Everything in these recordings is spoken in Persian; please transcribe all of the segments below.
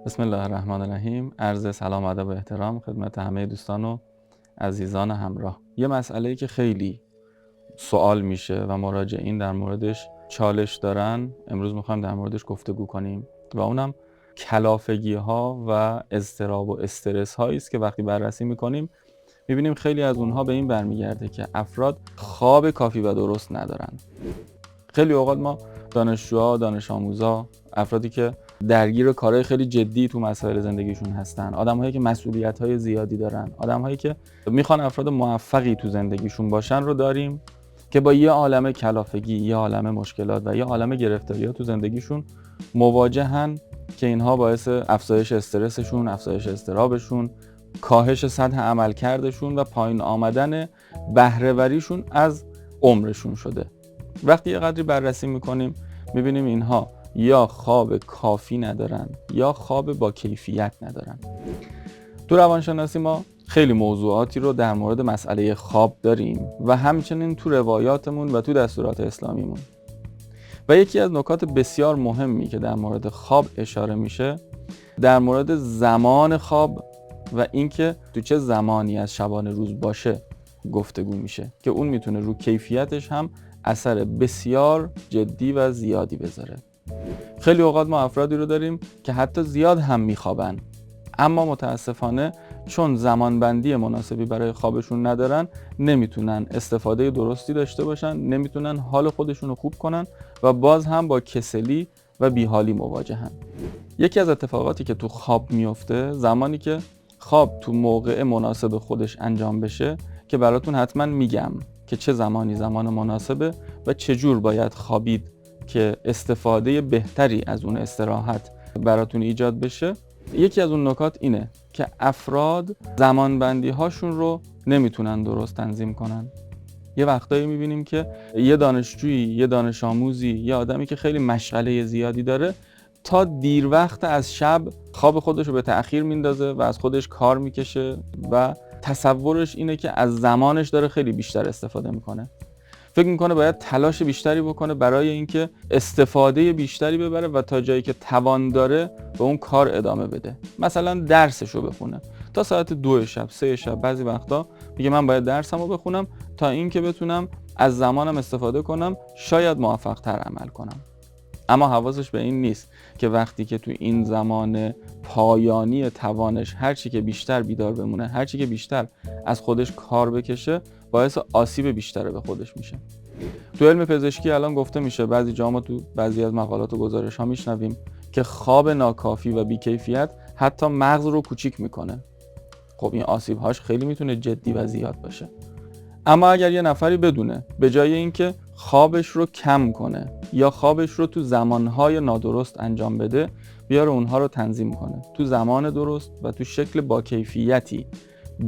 بسم الله الرحمن الرحیم. عرض سلام و ادب و احترام خدمت همه دوستان و عزیزان همراه. یه مسئله‌ای که خیلی سوال میشه و مراجعین در موردش چالش دارن، امروز میخوایم در موردش گفتگو کنیم و اونم کلافگی ها و اضطراب و استرس هایی است که وقتی بررسی میکنیم میبینیم خیلی از اونها به این برمیگرده که افراد خواب کافی و درست ندارن. خیلی اوقات ما دانشجوها، دانش آموزا، افرادی که درگیر کارهای خیلی جدی تو مسائل زندگیشون هستن، آدم‌هایی که مسئولیت‌های زیادی دارن، آدم‌هایی که میخوان افراد موفقی تو زندگیشون باشن رو داریم که با یه عالمه کلافگی، یه عالمه مشکلات و یه عالمه گرفتاری‌ها تو زندگیشون مواجهن که اینها باعث افزایش استرسشون، افزایش اضطرابشون، کاهش سطح عملکردشون و پایین آمدن بهره‌وریشون از عمرشون شده. وقتی یه قدری بررسی میکنیم میبینیم اینها یا خواب کافی ندارن یا خواب با کیفیت ندارن. تو روانشناسی ما خیلی موضوعاتی رو در مورد مسئله خواب داریم و همچنین تو روایاتمون و تو دستورات اسلامیمون. و یکی از نکات بسیار مهمی که در مورد خواب اشاره میشه در مورد زمان خواب و اینکه تو چه زمانی از شبانه روز باشه گفتگو میشه که اون میتونه رو کیفیتش هم اثر بسیار جدی و زیادی بذاره. خیلی اوقات ما افرادی رو داریم که حتی زیاد هم میخوابن، اما متاسفانه چون زمانبندی مناسبی برای خوابشون ندارن نمیتونن استفاده درستی داشته باشن، نمیتونن حال خودشون رو خوب کنن و باز هم با کسلی و بیحالی مواجهن. یکی از اتفاقاتی که تو خواب میفته زمانی که خواب تو موقع مناسب خودش انجام بشه که براتون حتما میگم که چه زمانی زمان مناسبه و چجور باید خوابید که استفاده بهتری از اون استراحت براتون ایجاد بشه. یکی از اون نکات اینه که افراد زمانبندی هاشون رو نمیتونن درست تنظیم کنن. یه وقتایی میبینیم که یه دانشجویی، یه دانش آموزی، یه آدمی که خیلی مشغله زیادی داره تا دیر وقت از شب خواب خودش رو به تأخیر میندازه و از خودش کار میکشه و تصورش اینه که از زمانش داره خیلی بیشتر استفاده میکنه. فکر میکنه باید تلاش بیشتری بکنه برای اینکه استفاده بیشتری ببره و تا جایی که توان داره به اون کار ادامه بده. مثلا درسشو بخونه تا ساعت 2 شب، 3 شب، بعضی وقتا میگه من باید درسمو بخونم تا اینکه بتونم از زمانم استفاده کنم، شاید موفق تر عمل کنم. اما حواسش به این نیست که وقتی که تو این زمان پایانی توانش هرچی که بیشتر بیدار بمونه، هرچی که بیشتر از خودش کار بکشه، باعث آسیب بیشتر به خودش میشه. تو علم پزشکی الان گفته میشه، بعضی جا ما تو بعضی از مقالات و گزارش ها میشنویم که خواب ناکافی و بیکیفیت حتی مغز رو کوچیک میکنه. خب این آسیب هاش خیلی میتونه جدی و زیاد باشه. اما اگر یه نفری بدونه به جای اینکه خوابش رو کم کنه یا خوابش رو تو زمانهای نادرست انجام بده، بیاره اونها رو تنظیم کنه تو زمان درست و تو شکل با کیفیتی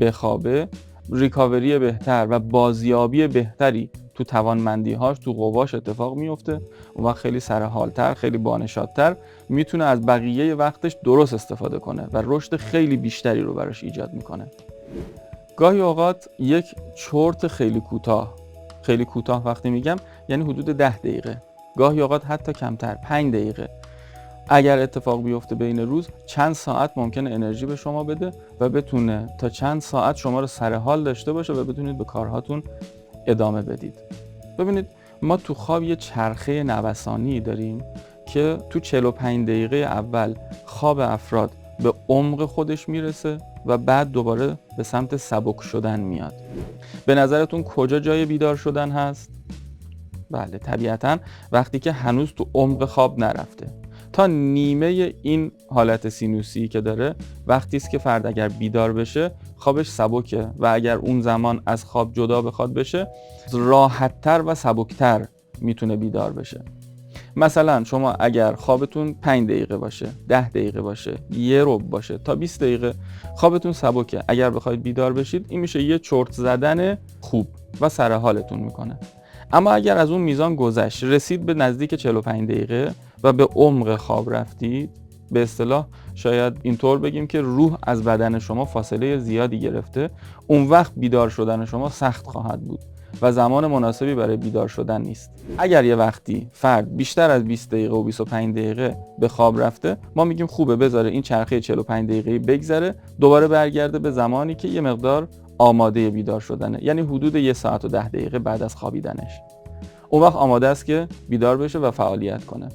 بخوابه، ریکاوری بهتر و بازیابی بهتری تو توانمندی‌هاش، تو قواش اتفاق میفته. اون وقت خیلی سرحال‌تر، خیلی بانشادتر میتونه از بقیه وقتش درست استفاده کنه و رشد خیلی بیشتری رو براش ایجاد میکنه. گاهی اوقات یک چرت خیلی کوتاه وقتی میگم یعنی حدود 10 دقیقه، گاهی اوقات حتی کمتر، 5 دقیقه، اگر اتفاق بیفته بین روز، چند ساعت ممکنه انرژی به شما بده و بتونه تا چند ساعت شما رو سر حال داشته باشه و بتونید به کارهاتون ادامه بدید. ببینید ما تو خواب یه چرخه نوسانی داریم که تو 45 دقیقه اول خواب افراد به عمق خودش میرسه و بعد دوباره به سمت سبک شدن میاد. به نظرتون کجا جای بیدار شدن هست؟ بله، طبیعتاً وقتی که هنوز تو عمق خواب نرفته. تا نیمه این حالت سینوسی که داره وقتی است که فرد اگر بیدار بشه خوابش سبکه و اگر اون زمان از خواب جدا بخواد بشه راحت‌تر و سبکتر میتونه بیدار بشه. مثلا شما اگر خوابتون 5 دقیقه باشه، 10 دقیقه باشه، 1 ربع باشه تا 20 دقیقه خوابتون سبکه، اگر بخواید بیدار بشید این میشه یه چرت زدن خوب و سر حالتون میکنه. اما اگر از اون میزان گذشت، رسید به نزدیک 45 دقیقه و به عمق خواب رفتید، به اصطلاح شاید اینطور بگیم که روح از بدن شما فاصله زیادی گرفته، اون وقت بیدار شدن شما سخت خواهد بود و زمان مناسبی برای بیدار شدن نیست. اگر یه وقتی فرد بیشتر از 20 دقیقه و 25 دقیقه به خواب رفته، ما میگیم خوبه بذاره این چرخه 45 دقیقه‌ای بگذره، دوباره برگرده به زمانی که یه مقدار آماده بیدار شدنه، یعنی حدود 1 ساعت و 10 دقیقه بعد از خوابیدنش. اون وقت آماده است که بیدار بشه و فعالیت کنه.